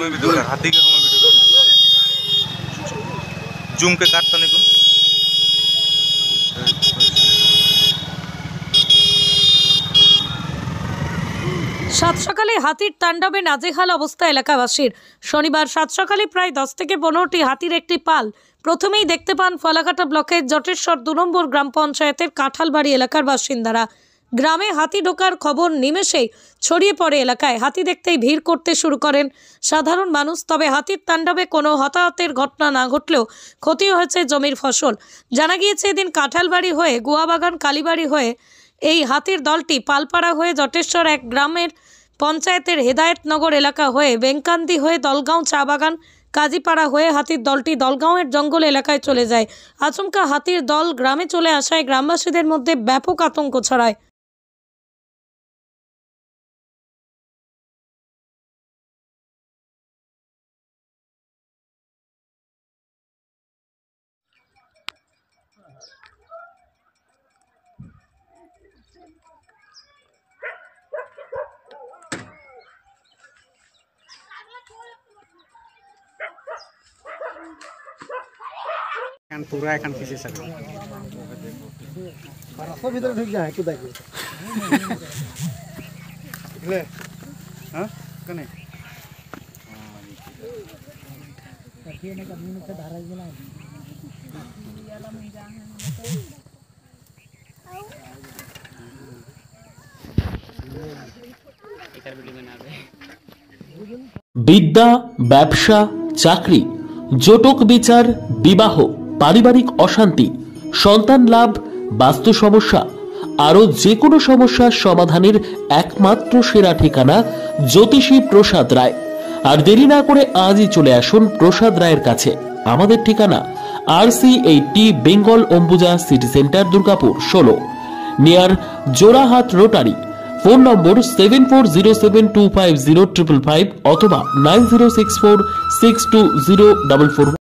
में भी देखो, हाथी के में भी देखो, जूम के काटता नहीं तुम। সাত সকালে হাতির তাণ্ডবে নাজেহাল অবস্থা এলাকাবাসীর। শনিবার সাত সকালে প্রায় 10 থেকে 15টি হাতির একটি পাল প্রথমেই দেখতে পান ফলাকাটা ব্লকের জটেশ্বর 2 নম্বর গ্রাম পঞ্চায়েতের কাঁঠালবাড়ি এলাকার বাসিন্দারা। গ্রামে হাতি ঢোকার খবর নিমেষেই ছড়িয়ে পড়ে এলাকায়। হাতি দেখতেই ভিড় করতে শুরু করেন সাধারণ মানুষ। তবে হাতির তাণ্ডবে কোনো হতাহতের ঘটনা না ঘটলেও ক্ষতি হয়েছে জমির ফসল। জানা গিয়েছে এদিন কাঁঠালবাড়ি হয়ে গুয়াবাগান কালীবাড়ি হয়ে এই হাতির দলটি পালপাড়া হয়ে জটেশ্বর এক গ্রামের পঞ্চায়েতের হেদায়েতনগর এলাকা হয়ে বেঙ্কান্দি হয়ে দলগাঁও চা বাগান কাজীপাড়া হয়ে হাতির দলটি দলগাঁওয়ের জঙ্গল এলাকায় চলে যায়। আচমকা হাতির দল গ্রামে চলে আসায় গ্রামবাসীদের মধ্যে ব্যাপক আতঙ্ক ছড়ায়। पूरा एखन खींचे सकते रास्ता भीतर ढुक जाए तो देखो ले हां कने ने कभी से धारा गेला বিদ্যা, ব্যবসা, চাকরি, জটক বিচার, বিবাহ, পারিবারিক অশান্তি, সন্তান লাভ, বাস্তু সমস্যা আরো যে কোনো সমস্যার সমাধানের একমাত্র সেরা ঠিকানা জ্যোতিষী প্রসাদ রায়। আর দেরি না করে আজই চলে আসুন প্রসাদ রায়ের কাছে। আমাদের ঠিকানা RC80 Bengal Ambuja city centre, Durgapur 16, near Jorhat rotary. Phone নম্বর 7407250555 অথবা 9064620444।